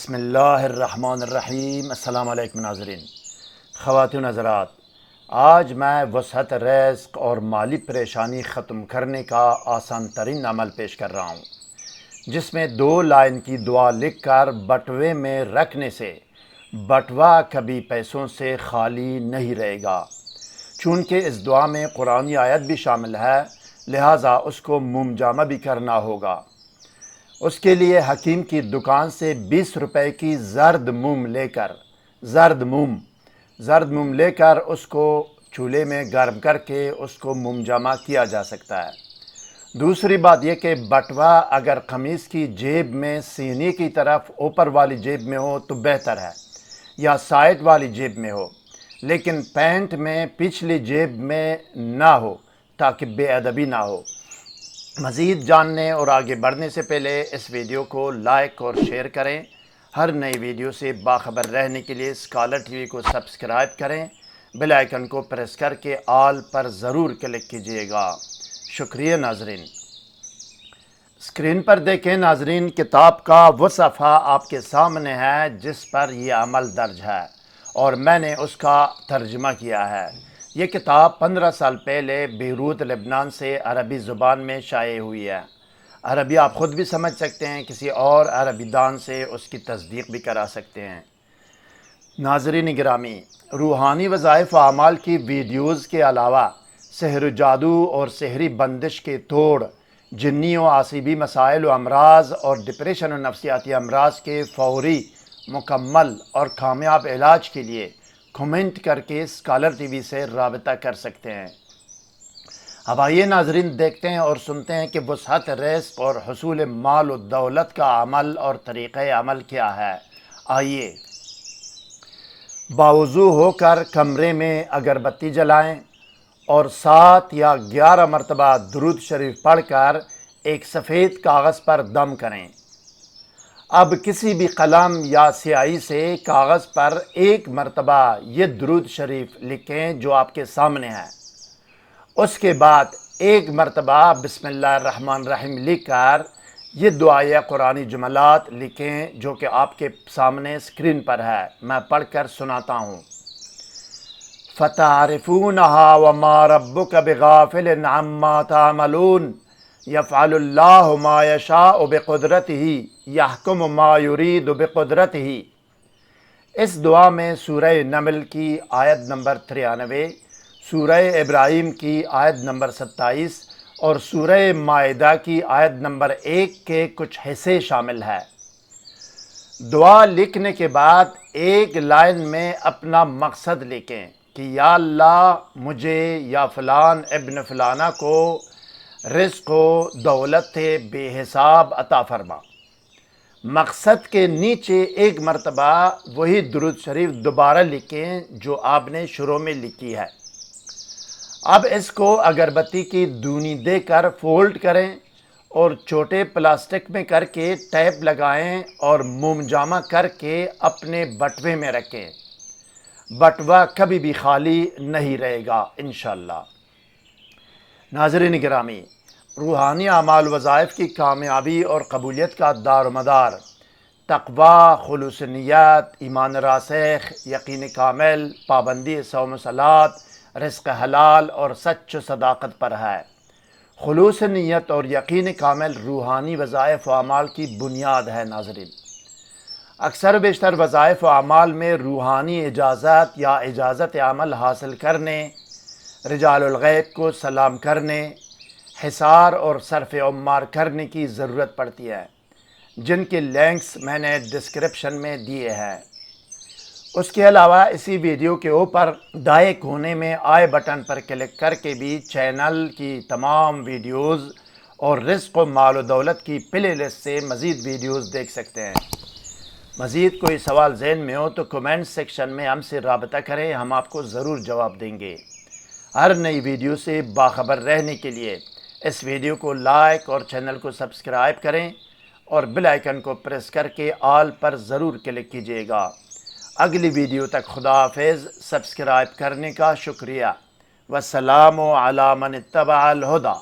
بسم اللہ الرحمن الرحیم۔ السلام علیکم ناظرین، خواتین حضرات، آج میں وسعت رزق اور مالی پریشانی ختم کرنے کا آسان ترین عمل پیش کر رہا ہوں، جس میں 2 لائن کی دعا لکھ کر بٹوے میں رکھنے سے بٹوا کبھی پیسوں سے خالی نہیں رہے گا۔ چونکہ اس دعا میں قرآنی آیت بھی شامل ہے، لہٰذا اس کو موم جامہ بھی کرنا ہوگا۔ اس کے لیے حکیم کی دکان سے 20 روپے کی زرد موم لے کر اس کو چولہے میں گرم کر کے اس کو موم جامہ کیا جا سکتا ہے۔ دوسری بات یہ کہ بٹوا اگر قمیص کی جیب میں سینے کی طرف اوپر والی جیب میں ہو تو بہتر ہے، یا سائڈ والی جیب میں ہو، لیکن پینٹ میں پچھلی جیب میں نہ ہو تاکہ بے ادبی نہ ہو۔ مزید جاننے اور آگے بڑھنے سے پہلے اس ویڈیو کو لائک اور شیئر کریں۔ ہر نئی ویڈیو سے باخبر رہنے کے لیے اسکالر ٹی وی کو سبسکرائب کریں، بیل آئیکن کو پریس کر کے آل پر ضرور کلک کیجیے گا۔ شکریہ ناظرین۔ اسکرین پر دیکھیں ناظرین، کتاب کا وہ صفحہ آپ کے سامنے ہے جس پر یہ عمل درج ہے اور میں نے اس کا ترجمہ کیا ہے۔ یہ کتاب 15 سال پہلے بیروت لبنان سے عربی زبان میں شائع ہوئی ہے۔ عربی آپ خود بھی سمجھ سکتے ہیں، کسی اور عربی دان سے اس کی تصدیق بھی کرا سکتے ہیں۔ ناظرین گرامی، روحانی وظائف و اعمال کی ویڈیوز کے علاوہ سحر و جادو اور سحری بندش کے توڑ، جنی و عصبی مسائل و امراض اور ڈپریشن و نفسیاتی امراض کے فوری، مکمل اور کامیاب علاج کے لیے کمنٹ کر کے اسکالر ٹی وی سے رابطہ کر سکتے ہیں۔ اب آئیے ناظرین، دیکھتے ہیں اور سنتے ہیں کہ وسعت رزق اور حصول مال و دولت کا عمل اور طریقہ عمل کیا ہے۔ آئیے، باوضو ہو کر کمرے میں اگربتی جلائیں اور 7 یا 11 مرتبہ درود شریف پڑھ کر ایک سفید کاغذ پر دم کریں۔ اب کسی بھی قلم یا سیاہی سے کاغذ پر 1 مرتبہ یہ درود شریف لکھیں جو آپ کے سامنے ہے۔ اس کے بعد 1 مرتبہ بسم اللہ الرحمن الرحیم لکھ کر یہ دعائے قرآنی جملات لکھیں جو کہ آپ کے سامنے اسکرین پر ہے۔ میں پڑھ کر سناتا ہوں۔ فَتَعْرِفُونَهَا وَمَا رَبُّكَ بِغَافِلٍ عَمَّا تَعْمَلُونَ يَفْعَلُ اللَّهُ مَا يَشَاءُ بِقُدْرَتِهِ يَحْكُمُ مَا يُرِيدُ بِقُدْرَتِهِ۔ اس دعا میں سورہ نمل کی آیت نمبر 93، سورہ ابراہیم کی آیت نمبر 27 اور سورہ مائدہ کی آیت نمبر 1 کے کچھ حصے شامل ہے۔ دعا لکھنے کے بعد ایک لائن میں اپنا مقصد لکھیں کہ یا اللہ مجھے یا فلان ابن فلانہ کو رزق و دولت بے حساب عطا فرما۔ مقصد کے نیچے 1 مرتبہ وہی درود شریف دوبارہ لکھیں جو آپ نے شروع میں لکھی ہے۔ اب اس کو اگربتی کی دونی دے کر فولڈ کریں اور چھوٹے پلاسٹک میں کر کے ٹیپ لگائیں اور موم جامہ کر کے اپنے بٹوے میں رکھیں۔ بٹوا کبھی بھی خالی نہیں رہے گا انشاءاللہ۔ ناظرین گرامی، روحانی اعمال وظائف کی کامیابی اور قبولیت کا دار و مدار تقوی، خلوص نیت، ایمان راسخ، یقین کامل، پابندی صوم و صلات، رزق حلال اور سچ و صداقت پر ہے۔ خلوص نیت اور یقین کامل روحانی وظائف و اعمال کی بنیاد ہے ناظرین۔ اکثر و بیشتر وظائف و اعمال میں روحانی اجازت یا اجازت عمل حاصل کرنے، رجال الغیب کو سلام کرنے، حصار اور صرف عمار کرنے کی ضرورت پڑتی ہے، جن کے لنکس میں نے ڈسکرپشن میں دیے ہیں۔ اس کے علاوہ اسی ویڈیو کے اوپر دائیں کونے میں آئی بٹن پر کلک کر کے بھی چینل کی تمام ویڈیوز اور رزق و مال و دولت کی پلے لسٹ سے مزید ویڈیوز دیکھ سکتے ہیں۔ مزید کوئی سوال ذہن میں ہو تو کمنٹ سیکشن میں ہم سے رابطہ کریں، ہم آپ کو ضرور جواب دیں گے۔ ہر نئی ویڈیو سے باخبر رہنے کے لیے اس ویڈیو کو لائک اور چینل کو سبسکرائب کریں اور بیل آئیکن کو پریس کر کے آل پر ضرور کلک کیجیے گا۔ اگلی ویڈیو تک خدا حافظ۔ سبسکرائب کرنے کا شکریہ۔ والسلام علی من اتبع الہدی۔